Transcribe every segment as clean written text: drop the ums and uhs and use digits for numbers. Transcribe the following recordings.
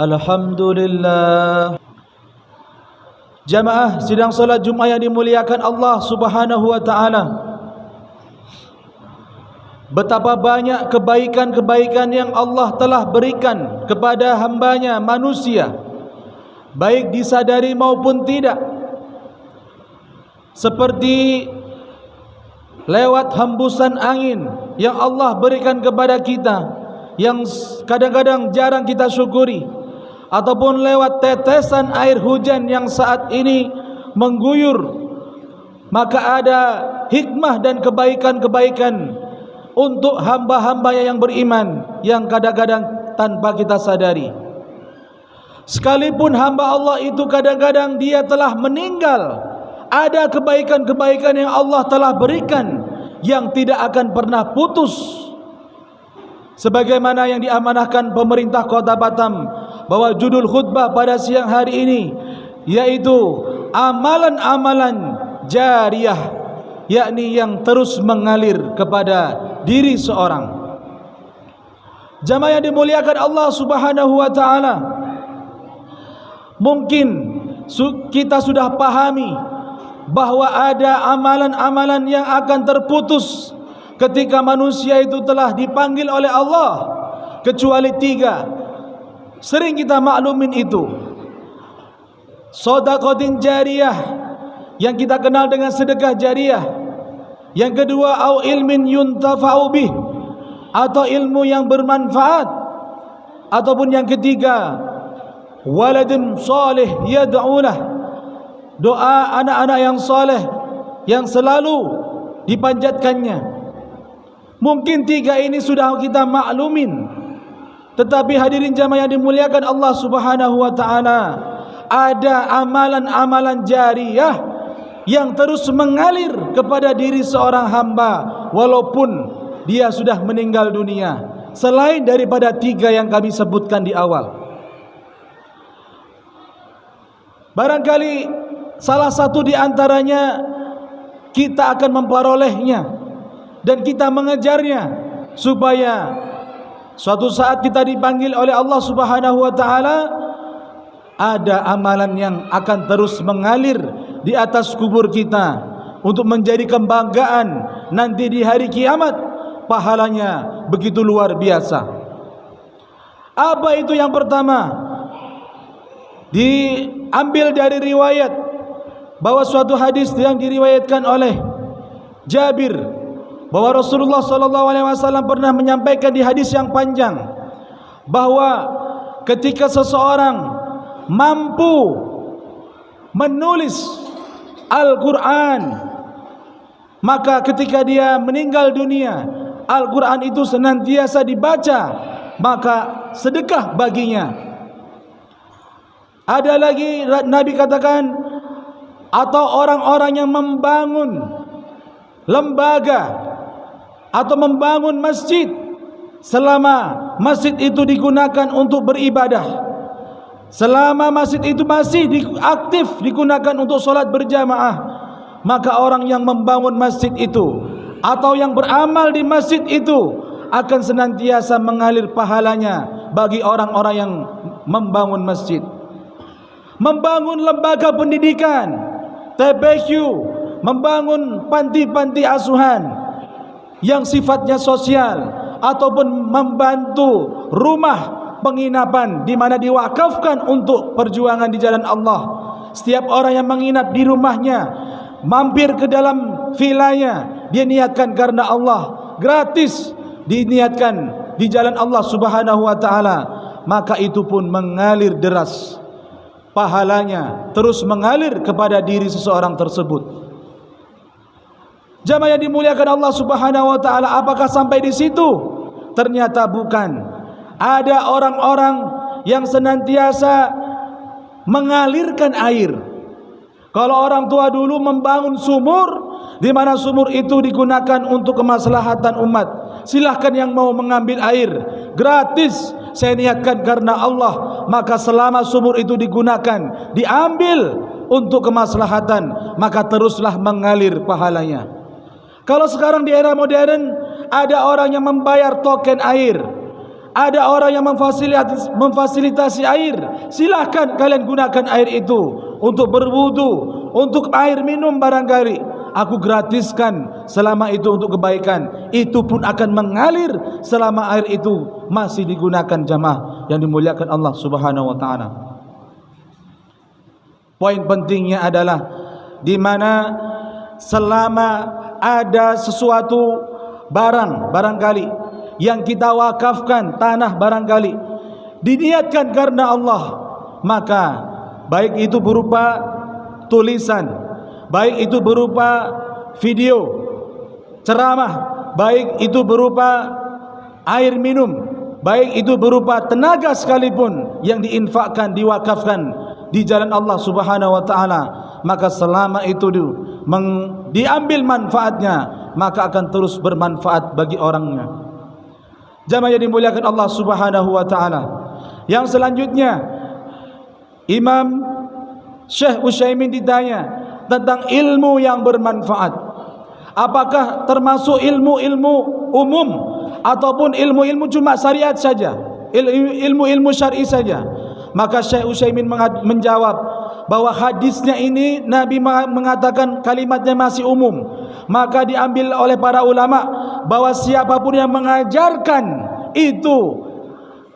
Alhamdulillah. Jamaah sidang salat Jumat yang dimuliakan Allah Subhanahu wa taala. Betapa banyak kebaikan-kebaikan yang Allah telah berikan kepada hambanya manusia, baik disadari maupun tidak. Seperti lewat hembusan angin yang Allah berikan kepada kita, yang kadang-kadang jarang kita syukuri, ataupun lewat tetesan air hujan yang saat ini mengguyur, maka ada hikmah dan kebaikan-kebaikan untuk hamba-hamba yang beriman yang kadang-kadang tanpa kita sadari. Sekalipun hamba Allah itu kadang-kadang dia telah meninggal, ada kebaikan-kebaikan yang Allah telah berikan yang tidak akan pernah putus. Sebagaimana yang diamanahkan pemerintah Kota Batam, bahwa judul khutbah pada siang hari ini yaitu amalan-amalan jariyah, yakni yang terus mengalir kepada diri seorang. Jamaah yang dimuliakan Allah Subhanahu wa taala, mungkin kita sudah pahami bahwa ada amalan-amalan yang akan terputus ketika manusia itu telah dipanggil oleh Allah, kecuali 3. Sering kita maklumin itu. Shadaqatin jariyah, yang kita kenal dengan sedekah jariyah. Yang kedua, au ilmin yuntafa'u bih, atau ilmu yang bermanfaat. Ataupun yang ketiga, waladun salih yad'ulah, doa anak-anak yang saleh yang selalu dipanjatkannya. Mungkin 3 ini sudah kita maklumin, tetapi hadirin jamaah yang dimuliakan Allah Subhanahu wa taala, ada amalan-amalan jariyah yang terus mengalir kepada diri seorang hamba walaupun dia sudah meninggal dunia, selain daripada 3 yang kami sebutkan di awal. Barangkali salah satu di antaranya kita akan memperolehnya dan kita mengejarnya, supaya suatu saat kita dipanggil oleh Allah Subhanahu wa taala, ada amalan yang akan terus mengalir di atas kubur kita untuk menjadi kebanggaan nanti di hari kiamat. Pahalanya begitu luar biasa. Apa itu yang pertama? Diambil dari riwayat, bahwa suatu hadis yang diriwayatkan oleh Jabir, bahwa Rasulullah SAW pernah menyampaikan di hadis yang panjang, bahwa ketika seseorang mampu menulis Al-Quran, maka ketika dia meninggal dunia, Al-Quran itu senantiasa dibaca, maka sedekah baginya. Ada lagi Nabi katakan, atau orang-orang yang membangun lembaga atau membangun masjid, selama masjid itu digunakan untuk beribadah, selama masjid itu masih aktif digunakan untuk solat berjamaah, maka orang yang membangun masjid itu atau yang beramal di masjid itu akan senantiasa mengalir pahalanya bagi orang-orang yang membangun masjid. Membangun lembaga pendidikan, TPQ, membangun panti-panti asuhan yang sifatnya sosial, ataupun membantu rumah penginapan di mana diwakafkan untuk perjuangan di jalan Allah. Setiap orang yang menginap di rumahnya, mampir ke dalam vilanya, dia niatkan karena Allah, gratis diniatkan di jalan Allah Subhanahu wa taala, maka itu pun mengalir deras. Pahalanya terus mengalir kepada diri seseorang tersebut. Jamaah yang dimuliakan Allah Subhanahu wa taala, apakah sampai di situ? Ternyata bukan. Ada orang-orang yang senantiasa mengalirkan air. Kalau orang tua dulu membangun sumur, di mana sumur itu digunakan untuk kemaslahatan umat, silahkan yang mau mengambil air gratis, saya niatkan karena Allah, maka selama sumur itu digunakan, diambil untuk kemaslahatan, maka teruslah mengalir pahalanya. Kalau sekarang di era modern, ada orang yang membayar token air, Ada orang yang memfasilitasi air, silahkan kalian gunakan air itu untuk berwudu, untuk air minum barangkali. Aku gratiskan selama itu untuk kebaikan. Itu pun akan mengalir selama air itu masih digunakan, jamaah yang dimuliakan Allah Subhanahu wa taala. Poin pentingnya adalah di mana selama ada sesuatu barangkali yang kita wakafkan, tanah barangkali diniatkan karena Allah, maka baik itu berupa tulisan, baik itu berupa video ceramah, baik itu berupa air minum, baik itu berupa tenaga sekalipun yang diinfakkan, diwakafkan di jalan Allah Subhanahu wa taala, maka selama itu diambil manfaatnya, maka akan terus bermanfaat bagi orangnya. Jamaah yang dimuliakan Allah Subhanahu wa taala. Yang selanjutnya, Imam Syekh Utsaimin ditanya tentang ilmu yang bermanfaat. Apakah termasuk ilmu-ilmu umum ataupun ilmu-ilmu cuma syariat saja, ilmu-ilmu syar'i saja? Maka Syekh Utsaimin menjawab bahwa hadisnya ini Nabi mengatakan kalimatnya masih umum, maka diambil oleh para ulama bahwa siapapun yang mengajarkan itu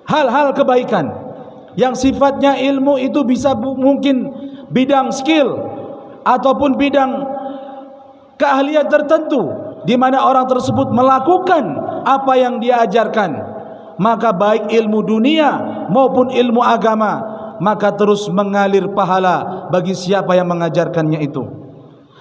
hal-hal kebaikan yang sifatnya ilmu itu bisa mungkin bidang skill ataupun bidang keahlian tertentu di mana orang tersebut melakukan apa yang dia ajarkan, maka baik ilmu dunia maupun ilmu agama, maka terus mengalir pahala bagi siapa yang mengajarkannya itu.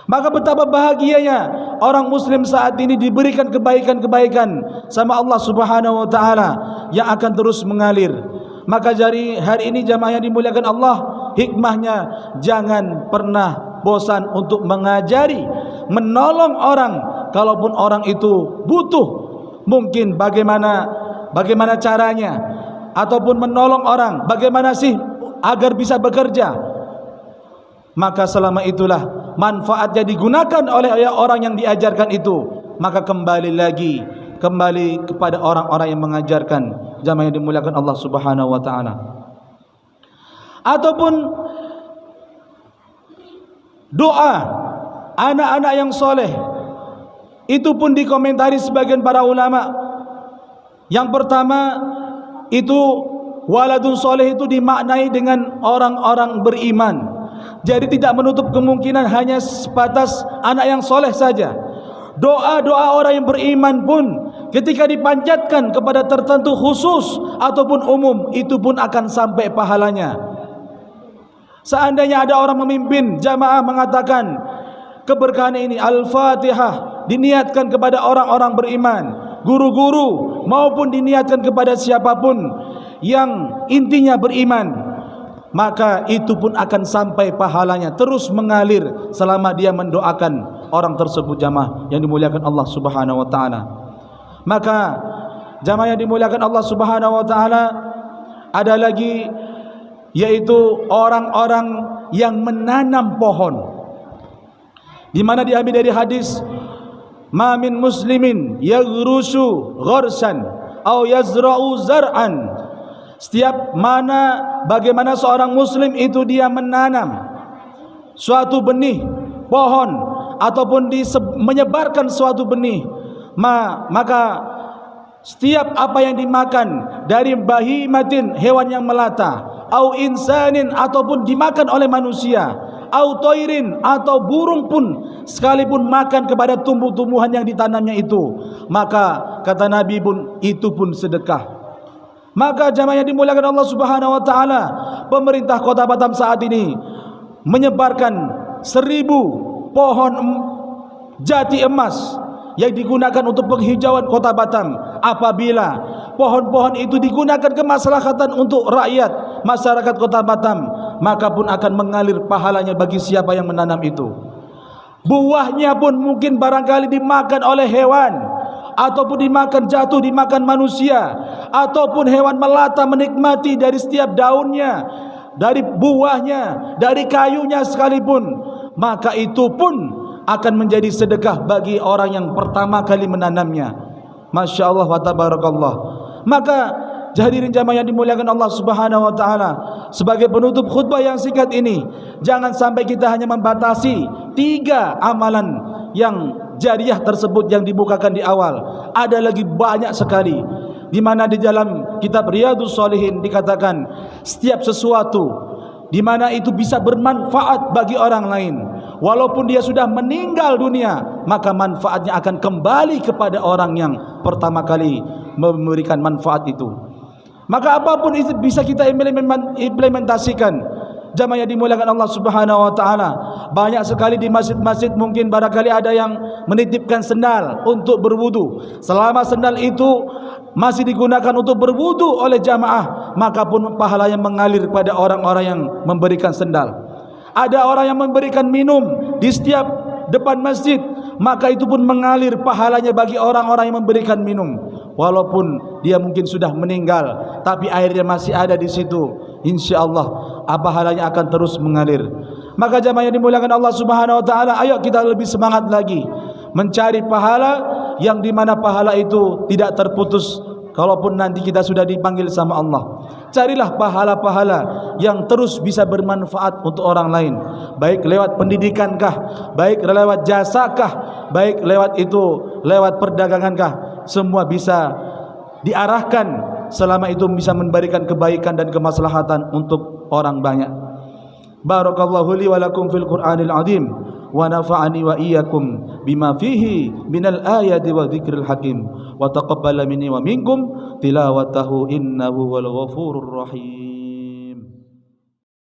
Maka betapa bahagianya orang muslim saat ini diberikan kebaikan-kebaikan sama Allah Subhanahu wa taala yang akan terus mengalir. Maka dari hari ini jamaah yang dimuliakan Allah, hikmahnya jangan pernah bosan untuk mengajari, menolong orang kalaupun orang itu butuh. Mungkin bagaimana caranya, ataupun menolong orang bagaimana sih agar bisa bekerja, maka selama itulah manfaatnya digunakan oleh orang yang diajarkan itu, maka kembali kepada orang-orang yang mengajarkan, jamaah yang dimuliakan Allah Subhanahu wa taala. Ataupun doa anak-anak yang soleh, itu pun dikomentari sebagian para ulama. Yang pertama itu waladun soleh itu dimaknai dengan orang-orang beriman. Jadi tidak menutup kemungkinan hanya sebatas anak yang soleh saja. Doa-doa orang yang beriman pun ketika dipanjatkan kepada tertentu khusus ataupun umum, itu pun akan sampai pahalanya. Seandainya ada orang memimpin jamaah mengatakan keberkahan ini Al-Fatihah diniatkan kepada orang-orang beriman, guru-guru maupun diniatkan kepada siapapun yang intinya beriman, maka itu pun akan sampai pahalanya terus mengalir selama dia mendoakan orang tersebut, jamaah yang dimuliakan Allah Subhanahu wa taala. Maka jamaah yang dimuliakan Allah Subhanahu wa taala, ada lagi yaitu orang-orang yang menanam pohon, di mana diambil dari hadis ma min muslimin yaghrusu gharsan aw yazra'u zar'an. Bagaimana seorang muslim itu dia menanam suatu benih pohon ataupun menyebarkan suatu benih, maka setiap apa yang dimakan dari bahimatin, hewan yang melata, au insanin, ataupun dimakan oleh manusia, au toirin, atau burung pun sekalipun makan kepada tumbuh-tumbuhan yang ditanamnya itu, maka kata Nabi pun itu pun sedekah. Maka jamaah yang dimuliakan Allah Subhanahu wa taala, pemerintah Kota Batam saat ini menyebarkan 1000 pohon jati emas yang digunakan untuk penghijauan Kota Batam. Apabila pohon-pohon itu digunakan kemaslahatan untuk rakyat masyarakat Kota Batam, maka pun akan mengalir pahalanya bagi siapa yang menanam itu. Buahnya pun mungkin barangkali dimakan oleh hewan, ataupun dimakan manusia, ataupun hewan melata menikmati dari setiap daunnya, dari buahnya, dari kayunya sekalipun, maka itu pun akan menjadi sedekah bagi orang yang pertama kali menanamnya. Masya Allah wa tabarakallah. Maka hadirin jamaah yang dimuliakan Allah Subhanahu wa taala, sebagai penutup khutbah yang singkat ini, jangan sampai kita hanya membatasi 3 amalan yang jariah tersebut yang dibukakan di awal. Ada lagi banyak sekali, di mana di dalam kitab Riyadhus Shalihin dikatakan setiap sesuatu di mana itu bisa bermanfaat bagi orang lain, walaupun dia sudah meninggal dunia, maka manfaatnya akan kembali kepada orang yang pertama kali memberikan manfaat itu. Maka apapun itu bisa kita implementasikan. Jamaah yang dimuliakan Allah Subhanahu wa taala, banyak sekali di masjid-masjid mungkin barangkali ada yang menitipkan sendal untuk berwudu. Selama sendal itu masih digunakan untuk berwudu oleh jamaah, maka pun pahalanya mengalir kepada orang-orang yang memberikan sendal. Ada orang yang memberikan minum di setiap depan masjid, maka itu pun mengalir pahalanya bagi orang-orang yang memberikan minum. Walaupun dia mungkin sudah meninggal, tapi airnya masih ada di situ, insyaallah pahalanya akan terus mengalir. Maka jamaah yang dimuliakan Allah Subhanahu wa taala, ayo kita lebih semangat lagi mencari pahala yang dimana pahala itu tidak terputus. Kalaupun nanti kita sudah dipanggil sama Allah, carilah pahala-pahala yang terus bisa bermanfaat untuk orang lain, baik lewat pendidikankah, baik lewat jasakah, baik lewat perdagangankah, semua bisa diarahkan selama itu bisa memberikan kebaikan dan kemaslahatan untuk orang banyak. Barakallahu li wa lakum fil Qur'anil azim wa nafa'ani wa iyyakum bima fihi minal ayati wa dzikril hakim wa taqabbala minni wa minkum tilawatahu innahu wal ghafurur rahim.